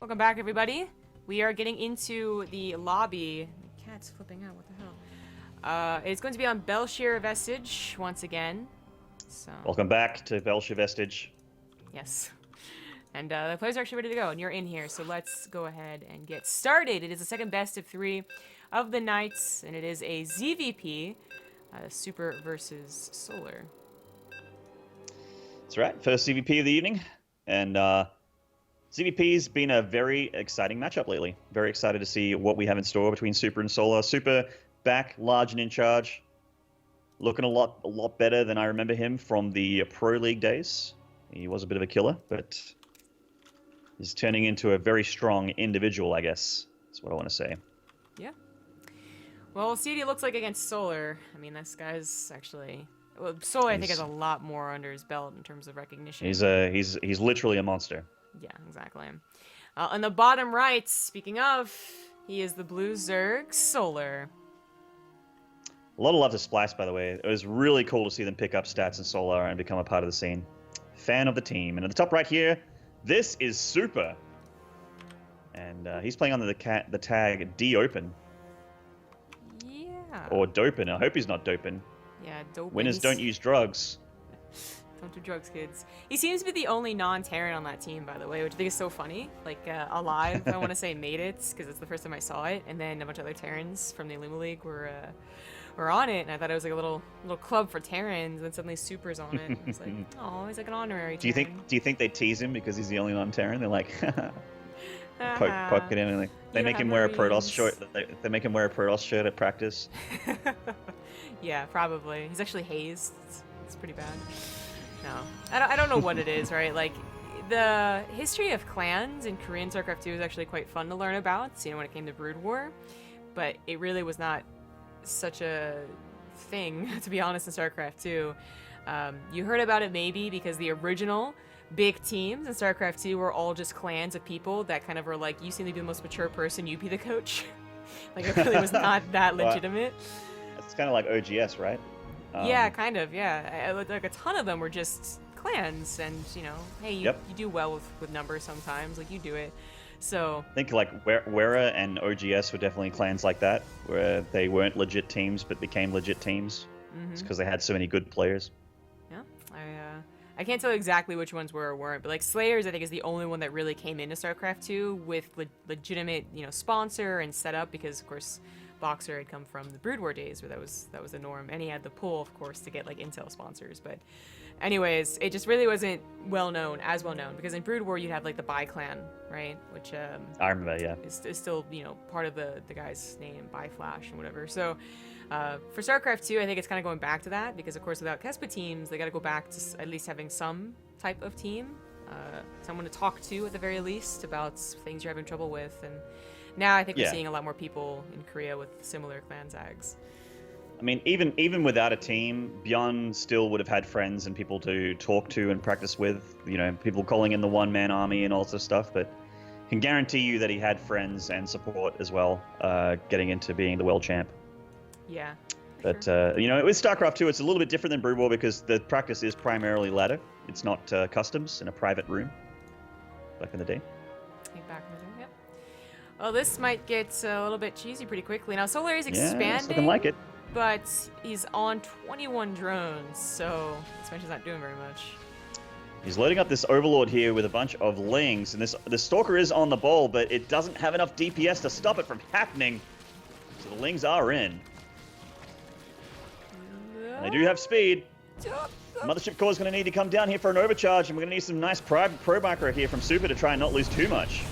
Welcome back, everybody. We are getting into the lobby. The cat's flipping out. What the hell? It's going to be on Belshire Vestige once again. So. Welcome back to Belshire Vestige. Yes. And the players are actually ready to go, and you're in here, so let's go ahead and get started. It is the second best of 3 of the nights, and it is a ZvP, Super versus Solar. That's right, first ZvP of the evening, and ZvP's been a very exciting matchup lately. Very excited to see what we have in store between Super and Solar. Super back, large and in charge, looking a lot better than I remember him from the Pro League days. He was a bit of a killer, but he's turning into a very strong individual, I guess. That's what I want to say. Yeah. Well, we'll see what he looks like against Solar. I mean, this guy's actually... Well, Solar, I think, has a lot more under his belt in terms of recognition. He's literally a monster. Yeah, exactly. On the bottom right, speaking of, he is the blue Zerg, Solar. A lot of love to Splice, by the way. It was really cool to see them pick up stats in Solar and become a part of the scene. Fan of the team. And at the top right here, this is Super. And he's playing under the tag D-Open. Yeah. Or Dopin. I hope he's not Dopin. Yeah, Dopin. Winners don't use drugs. Don't do drugs, kids. He seems to be the only non-Terran on that team, by the way, which I think is so funny. Like, Alive, I want to say, made it, because it's the first time I saw it, and then a bunch of other Terrans from the Illuma League were on it, and I thought it was like a little club for Terrans, and then suddenly Super's on it. And I was like, oh, he's like an honorary Terran. Do you think they tease him because he's the only non-Terran? They're like, poke it in, and like, they make him wear a Protoss shirt. They make him wear a Protoss shirt at practice. Yeah, probably. He's actually hazed. It's pretty bad. No, I don't know what it is, right? Like, the history of clans in Korean StarCraft 2 is actually quite fun to learn about, you know, when it came to Brood War, but it really was not such a thing, to be honest, in StarCraft 2. You heard about it maybe because the original big teams in StarCraft 2 were all just clans of people that kind of were like, you seem to be the most mature person, you be the coach. Like, it really was not that legitimate. It's kind of like OGS, right? Yeah, kind of, yeah. Like, a ton of them were just clans, and, you know, hey, you do well with numbers sometimes, like, you do it. So I think, like, Wera and OGS were definitely clans like that, where they weren't legit teams, but became legit teams. It's because they had so many good players. Yeah, I can't tell exactly which ones were or weren't, but, like, Slayers, I think, is the only one that really came into StarCraft 2 with legitimate, you know, sponsor and setup, because, of course, Boxer had come from the Brood War days where that was the norm, and he had the pull, of course, to get like Intel sponsors. But anyways, it just really wasn't as well known, because in Brood War you'd have like the Bai clan, right, which I remember, yeah, is still, you know, part of the guy's name, Bai Flash and whatever. So for StarCraft 2, I think it's kind of going back to that, because of course without Kespa teams they got to go back to at least having some type of team, someone to talk to at the very least about things you're having trouble with. And now I think we're seeing a lot more people in Korea with similar clan zags. I mean, even without a team, Bjorn still would have had friends and people to talk to and practice with. You know, people calling in the one-man army and all sorts of stuff. But I can guarantee you that he had friends and support as well, getting into being the world champ. Yeah. But you know, with StarCraft 2, it's a little bit different than Brood War because the practice is primarily ladder. It's not customs in a private room. Back in the day. Well, this might get a little bit cheesy pretty quickly. Now, Solar is expanding, it's looking like it, but he's on 21 drones, so Expansion's not doing very much. He's loading up this Overlord here with a bunch of Lings, and the Stalker is on the ball, but it doesn't have enough DPS to stop it from happening. So the Lings are in. And they do have speed. Mothership Core is going to need to come down here for an overcharge, and we're going to need some nice pro micro here from Super to try and not lose too much.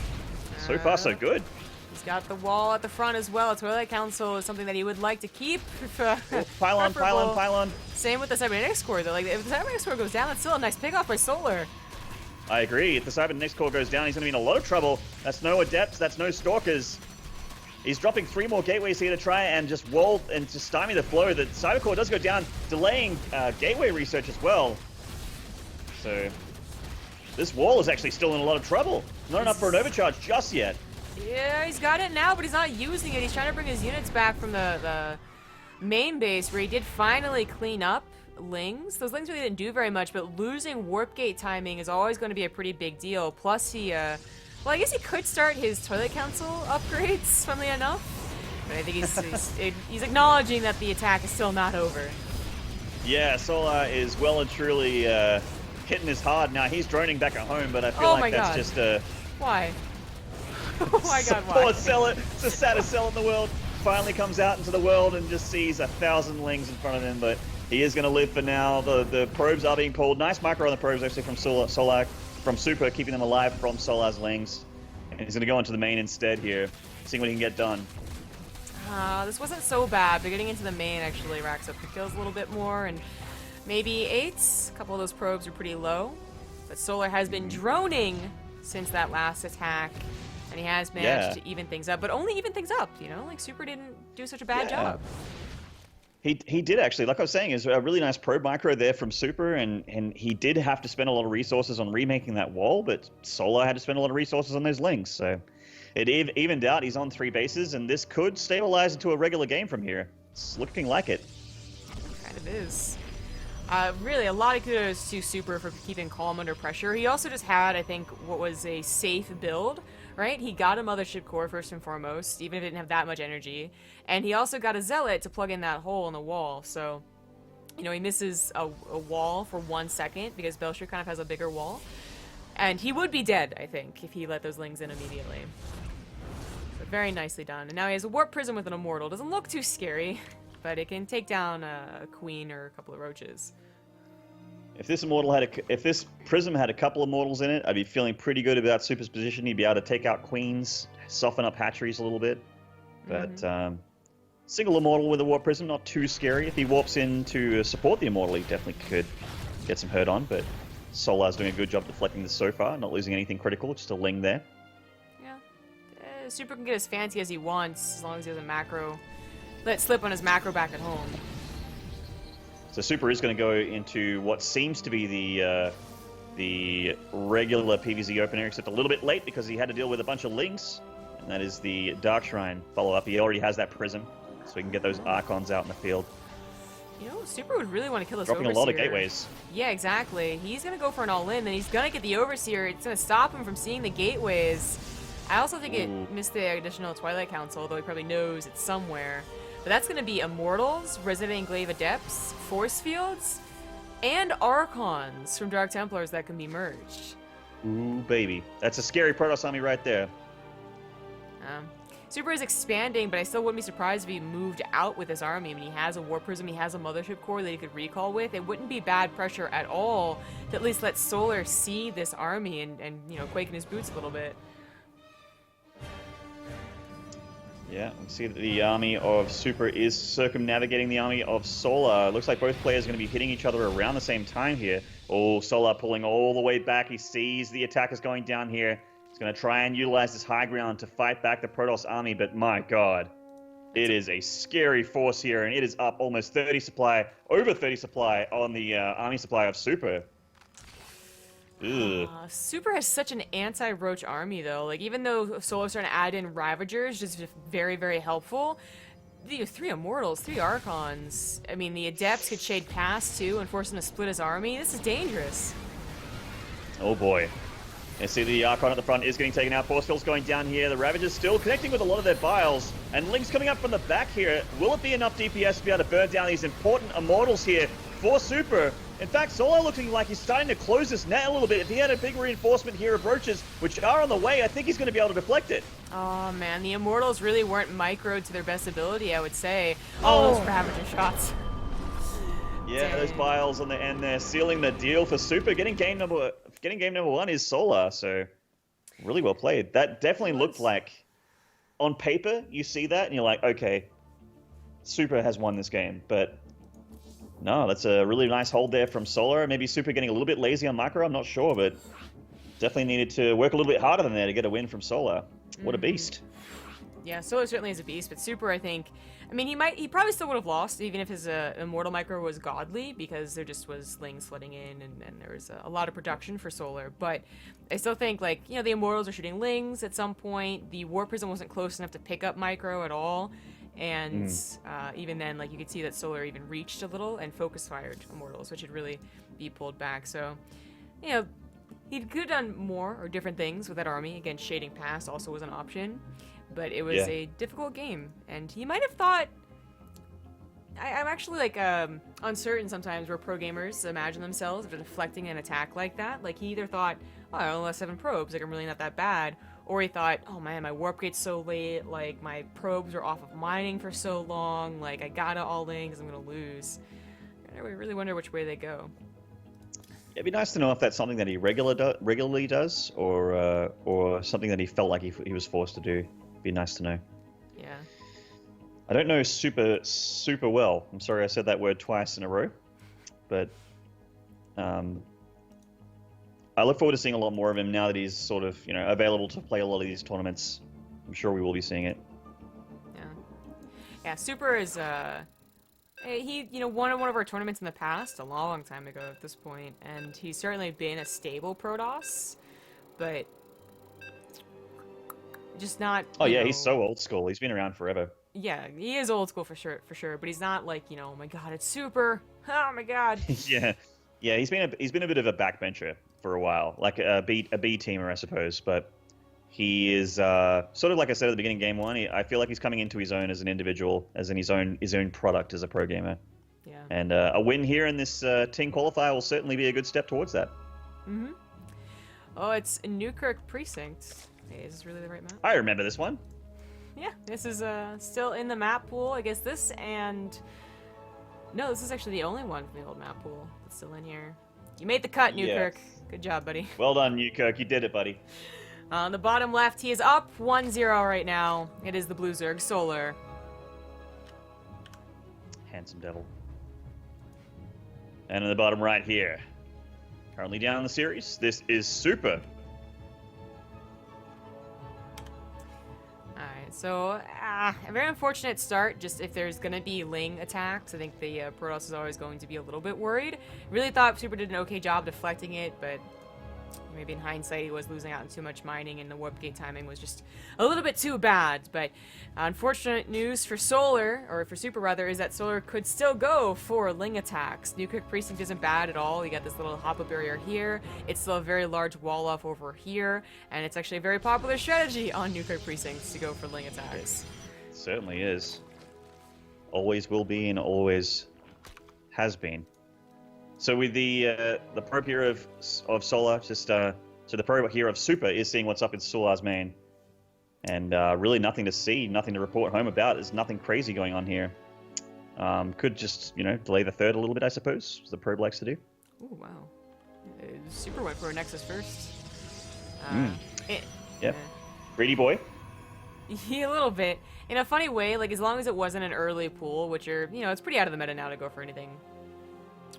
So far, so good. He's got the wall at the front as well. Twilight Council is something that he would like to keep. Pylon. Same with the Cybernetics Core, though. Like, if the Cybernetics Core goes down, that's still a nice pickoff by Solar. I agree. If the Cybernetics Core goes down, he's going to be in a lot of trouble. That's no Adepts, that's no Stalkers. He's dropping 3 more Gateways here to try and just wall and just stymie the flow. The Cyber Core does go down, delaying Gateway research as well. So this wall is actually still in a lot of trouble. Not enough for an overcharge just yet. Yeah, he's got it now, but he's not using it. He's trying to bring his units back from the main base, where he did finally clean up Lings. Those Lings really didn't do very much, but losing Warp Gate timing is always going to be a pretty big deal. Plus, he Well, I guess he could start his Toilet Council upgrades, funnily enough. But I think he's acknowledging that the attack is still not over. Yeah, Solar is well and truly hitting his hard. Now, he's droning back at home, but I feel like that's just a... Why? Oh my god, why? Poor Seller, it's the saddest Cell in the world. Finally comes out into the world and just sees 1,000 lings in front of him, but he is going to live for now. The probes are being pulled. Nice micro on the probes, actually, from Solar, from Super, keeping them alive from Solar's lings. And he's going to go into the main instead here, seeing what he can get done. This wasn't so bad, but getting into the main actually racks up the kills a little bit more, and maybe 8s. A couple of those probes are pretty low. But Solar has been droning since that last attack. And he has managed to even things up, but only even things up, you know? Like, Super didn't do such a bad job. He did, actually. Like I was saying, is a really nice probe micro there from Super, and he did have to spend a lot of resources on remaking that wall, but Solar had to spend a lot of resources on those links, so it evened out. He's on 3 bases, and this could stabilize into a regular game from here. It's looking like it. Kind of is. Really, a lot of kudos to Super for keeping calm under pressure. He also just had, I think, what was a safe build, right? He got a Mothership Core first and foremost, even if it didn't have that much energy. And he also got a Zealot to plug in that hole in the wall. So, you know, he misses a wall for 1 second because Belcher kind of has a bigger wall. And he would be dead, I think, if he let those lings in immediately. So very nicely done. And now he has a Warp Prism with an Immortal. Doesn't look too scary, but it can take down a Queen or a couple of Roaches. If this Prism had a couple of mortals in it, I'd be feeling pretty good about Super's position. He'd be able to take out Queens, soften up hatcheries a little bit. But single Immortal with a Warp Prism, not too scary. If he warps in to support the Immortal, he definitely could get some hurt on. But Solar's doing a good job deflecting this so far, not losing anything critical, just a Ling there. Yeah. Super can get as fancy as he wants, as long as he has a macro. Let slip on his macro back at home. So Super is going to go into what seems to be the regular PvZ opener, except a little bit late because he had to deal with a bunch of links, and that is the Dark Shrine follow-up. He already has that Prism, so he can get those Archons out in the field. You know, Super would really want to kill this Dropping Overseer. a lot of gateways. Yeah, exactly. He's going to go for an all-in, then he's going to get the Overseer. It's going to stop him from seeing the gateways. I also think it missed the additional Twilight Council, though he probably knows it's somewhere. But that's going to be Immortals, Resident Enclave Adepts, Force Fields, and Archons from Dark Templars that can be merged. Ooh, baby. That's a scary Protoss army right there. Super is expanding, but I still wouldn't be surprised if he moved out with his army. I mean, he has a Warp Prism, he has a Mothership Core that he could recall with. It wouldn't be bad pressure at all to at least let Solar see this army and you know, quake in his boots a little bit. Yeah, we see that the army of Super is circumnavigating the army of Solar. Looks like both players are going to be hitting each other around the same time here. Oh, Solar pulling all the way back. He sees the attackers going down here. He's going to try and utilize this high ground to fight back the Protoss army, but my god. It is a scary force here, and it is up almost 30 supply, over 30 supply on the army supply of Super. Super has such an anti-roach army, though. Like, even though Solar's starting to add in Ravagers, just very, very helpful. The 3 Immortals, 3 Archons. I mean, the Adepts could shade past, too, and force him to split his army. This is dangerous. Oh, boy. You see the Archon at the front is getting taken out. Force Field's going down here. The Ravagers still connecting with a lot of their Biles. And Link's coming up from the back here. Will it be enough DPS to be able to burn down these important Immortals here for Super? In fact, Solar looking like he's starting to close this net a little bit. If he had a big reinforcement here of Roaches, which are on the way, I think he's going to be able to deflect it. Oh, man. The Immortals really weren't microed to their best ability, I would say. Oh, those Ravager shots. Yeah, Dang. those Biles on the end there, sealing the deal for Super. Getting game number 1 is Solar, so really well played. That definitely looked like, on paper, you see that, and you're like, okay, Super has won this game, but no, that's a really nice hold there from Solar. Maybe Super getting a little bit lazy on micro, I'm not sure, but definitely needed to work a little bit harder than there to get a win from Solar. What a beast. Yeah, Solar certainly is a beast, but Super, I think, I mean, he probably still would have lost, even if his Immortal micro was godly, because there just was Lings flooding in, and there was a lot of production for Solar, but I still think, like, you know, the Immortals are shooting Lings at some point, the Warp Prism wasn't close enough to pick up micro at all, and even then, like, you could see that Solar even reached a little and focus fired Immortals, which would really be pulled back. So, you know, he could have done more or different things with that army. Again, shading past also was an option, but it was Yeah. a difficult game, and he might have thought. I'm actually like uncertain sometimes where pro gamers imagine themselves deflecting an attack like that. Like he either thought, oh, I only lost 7 probes, like I'm really not that bad, or he thought, oh man, my warp gate's so late, like my probes are off of mining for so long, like I gotta all in because I'm gonna lose. I really wonder which way they go. It'd be nice to know if that's something that he regularly does, or something that he felt like he was forced to do. Be nice to know. Yeah. I don't know super well. I'm sorry I said that word twice in a row, but I look forward to seeing a lot more of him now that he's sort of available to play a lot of these tournaments. I'm sure we will be seeing it. Yeah. Yeah. Super is he won one of our tournaments in the past a long time ago at this point, and he's certainly been a stable Protoss, but just not. Oh yeah, he's so old school. He's been around forever. Yeah, he is old school for sure, but he's not like, oh my god, it's Super. Oh my god. Yeah, he's been a bit of a backbencher for a while, like a B teamer, I suppose. But he is sort of like I said at the beginning of game one. I feel like he's coming into his own as an individual, as in his own product as a pro gamer. Yeah. And a win here in this TING qualifier will certainly be a good step towards that. Mhm. Oh, it's Newkirk Precinct. Hey, is this really the right map? I remember this one. Yeah, this is still in the map pool. I guess this and... No, this is actually the only one from the old map pool that's still in here. You made the cut, Newkirk. Yes. Good job, buddy. Well done, Newkirk. You did it, buddy. On the bottom left, he is up 1-0 right now. It is the Blue Zerg Solar. Handsome devil. And in the bottom right here, currently down in the series, this is Super. Alright, so a very unfortunate start, just if there's going to be Ling attacks. I think the Protoss is always going to be a little bit worried. Really thought Super did an okay job deflecting it, but maybe in hindsight he was losing out on too much mining and the warp gate timing was just a little bit too bad. But unfortunate news for Solar, or for Super rather, is that Solar could still go for Ling attacks. Newkirk Precinct isn't bad at all. You got this little hop-up barrier here. It's still a very large wall off over here, and it's actually a very popular strategy on Newkirk Precincts to go for Ling attacks. It certainly is. Always will be and always has been. So with the probe here of Solar, just so the probe here of Super is seeing what's up in Solar's main, and really nothing to see, nothing to report home about. There's nothing crazy going on here. Could just delay the third a little bit, I suppose, as the probe likes to do. Ooh, wow. Super went for a Nexus first. Yep. Greedy boy. Yeah, a little bit. In a funny way, like as long as it wasn't an early pool, which are it's pretty out of the meta now to go for anything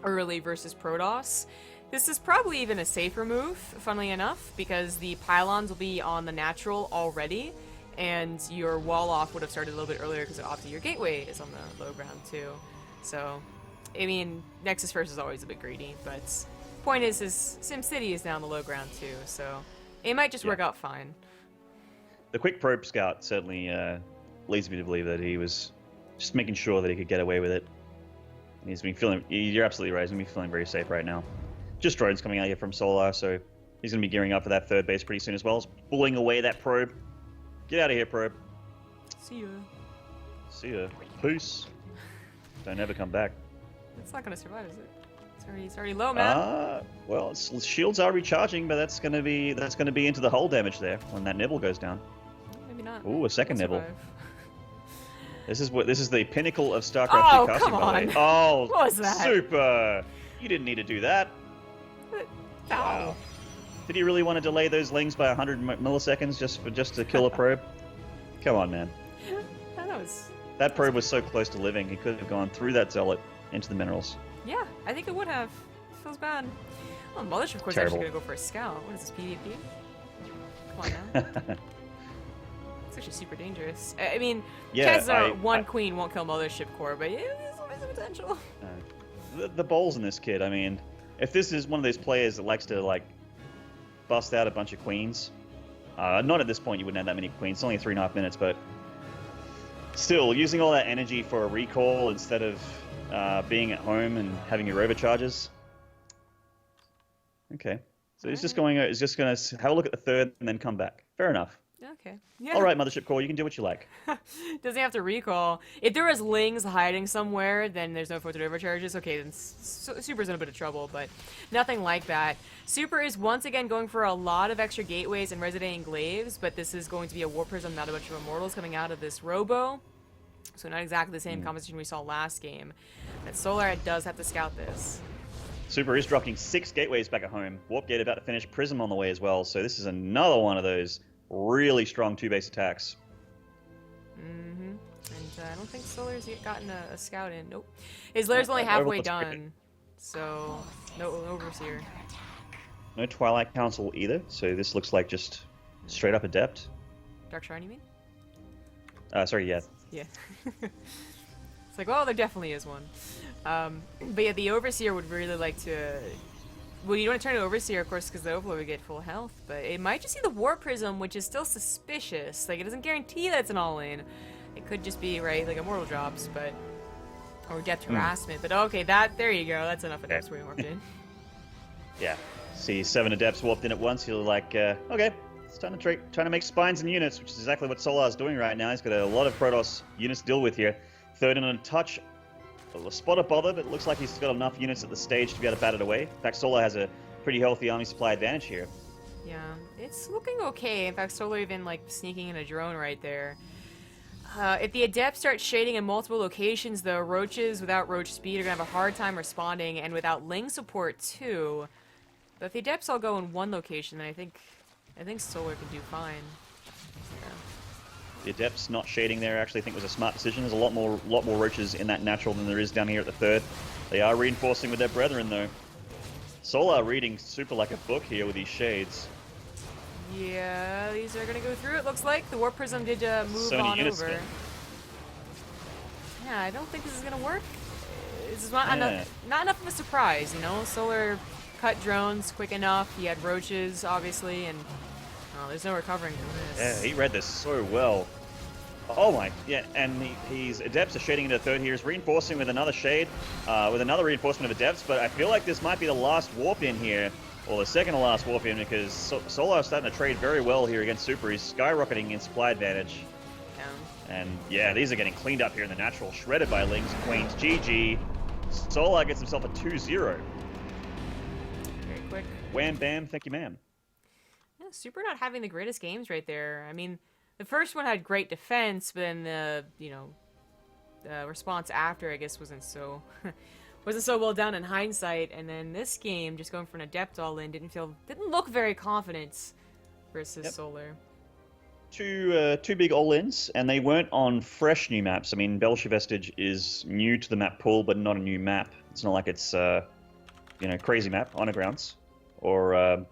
early versus Protoss. This is probably even a safer move, funnily enough, because the pylons will be on the natural already, and your wall off would have started a little bit earlier because often your gateway is on the low ground too. So, I mean, Nexus first is always a bit greedy, but point is SimCity is now on the low ground too, so it might just work out fine. The quick probe scout certainly leads me to believe that he was just making sure that he could get away with it. He's been feeling, you're absolutely right, he's going to be feeling very safe right now. Just drones coming out here from Solar, so he's going to be gearing up for that third base pretty soon as well. He's bullying away that probe. Get out of here, probe. See ya. See ya. Peace. Don't ever come back. It's not going to survive, is it? It's already low, man. Well, shields are recharging, but that's going to be into the hull damage there when that nibble goes down. Maybe not. Ooh, a second It'll nibble. survive. This is the pinnacle of StarCraft 2 Oh, casting, come by the way. on. Oh, What was that? Super! You didn't need to do that. Ow. Wow. Did he really want to delay those lings by 100 milliseconds just to kill a probe? Come on, man. That probe was so close to living, he could have gone through that zealot into the minerals. Yeah, I think it would have. It feels bad. Oh, Mothership, of course, Terrible. actually going to go for a scout. What is this, PvP? Come on now. It's actually super dangerous. I mean, Yeah, Kez one queen won't kill Mothership Core, but there's always the potential. The balls in this kid, I mean, if this is one of those players that likes to, like, bust out a bunch of queens, not at this point you wouldn't have that many queens, it's only 3.5 minutes, but still, using all that energy for a recall instead of being at home and having your overcharges. Okay. So he's just going to have a look at the third and then come back. Fair enough. Okay. Yeah. All right, Mothership Core, you can do what you like. Doesn't have to recall. If there was Lings hiding somewhere, then there's no filtered overcharges. Okay, then Super's in a bit of trouble, but nothing like that. Super is once again going for a lot of extra gateways and resonating glaives, but this is going to be a War Prism, not a bunch of Immortals coming out of this Robo. So not exactly the same composition we saw last game. But Solar does have to scout this. Super is dropping 6 gateways back at home. Warp Gate about to finish. Prism on the way as well. So this is another one of those really strong 2-base attacks. Mm-hmm. And I don't think Solar's yet gotten a scout in. Nope. His lair's only halfway done. So, no Overseer. No Twilight Council either. So this looks like just straight up Adept. Dark Shrine, you mean? Sorry, yeah. Yeah. It's like, well, there definitely is one. But yeah, the Overseer would really like to... Well, you don't want to turn to Overseer, of course, because the Overlord would get full health. But it might just be the War Prism, which is still suspicious. Like, it doesn't guarantee that it's an all-in. It could just be, right, like Immortal drops, but... Or Depth Harassment. But okay, there you go. That's enough Adepts we warped in. Yeah. See 7 Adepts warped in at once. You're like, okay, it's time to make spines and units, which is exactly what Solar's doing right now. He's got a lot of Protoss units to deal with here. Third in on a touch. A spot of bother, but it looks like he's got enough units at the stage to be able to bat it away. In fact, Solar has a pretty healthy army supply advantage here. Yeah, it's looking okay. In fact, Solar even like sneaking in a drone right there. If the Adepts start shading in multiple locations, the Roaches without Roach speed are going to have a hard time responding, and without Ling support too. But if the Adepts all go in one location, then I think Solar can do fine. Yeah. The Adepts not shading there, I actually think was a smart decision. There's a lot more Roaches in that natural than there is down here at the third. They are reinforcing with their brethren though. Solar reading Super like a book here with these shades. Yeah, these are gonna go through. It looks like the Warp Prism did move So many on units over. there. Yeah, I don't think this is gonna work. This is not enough of a surprise, you know. Solar cut drones quick enough. He had Roaches, obviously, and there's no recovering from this. Yeah, he read this so well. Oh my, yeah, and he's Adepts are shading into third here. He's reinforcing with another shade, with another reinforcement of Adepts, but I feel like this might be the last warp in here, or the second to last warp in, because Solar is starting to trade very well here against Super. He's skyrocketing in supply advantage. Yeah. And yeah, these are getting cleaned up here in the natural, shredded by Lings and Queens. GG. Solar gets himself a 2-0. Very quick. Wham bam, thank you ma'am. Yeah, Super not having the greatest games right there. I mean, the first one had great defense, but then the response after, I guess, wasn't so well done in hindsight. And then this game, just going for an Adept all in, didn't look very confident versus Solar. Two big all-ins, and they weren't on fresh new maps. I mean, Belcher Vestige is new to the map pool, but not a new map. It's not like it's crazy map, Honor Grounds, or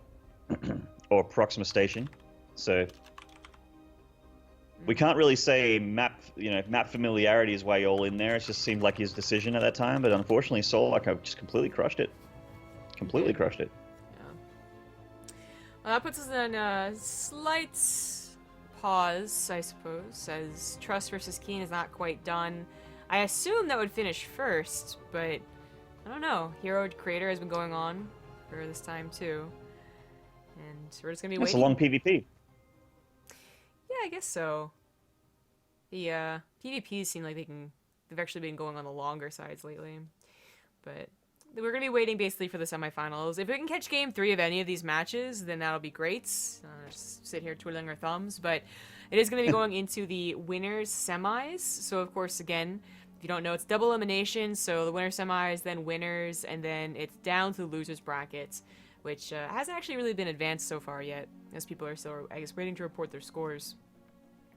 or Proxima Station. So we can't really say map familiarity is why you're all in there. It just seemed like his decision at that time, but unfortunately, Solar just completely crushed it. Completely crushed it. Yeah. Well, that puts us in a slight pause, I suppose, as Trust versus Keen is not quite done. I assume that would finish first, but I don't know. Hero Creator has been going on for this time too, and we're just gonna be waiting. It's a long PvP. Yeah, I guess so. The PvPs seem like they've actually been going on the longer sides lately, but we're gonna be waiting basically for the semifinals. If we can catch game 3 of any of these matches, then that'll be great. Just sit here twiddling our thumbs, but it is gonna be going into the winners semis. So of course, again, if you don't know, it's double elimination. So the winner semis, then winners, and then it's down to the losers brackets, which hasn't actually really been advanced so far yet, as people are still, I guess, waiting to report their scores.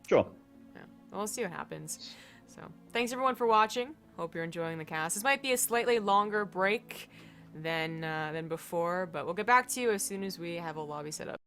Sure. Yeah, well, we'll see what happens. So, thanks everyone for watching. Hope you're enjoying the cast. This might be a slightly longer break than before, but we'll get back to you as soon as we have a lobby set up.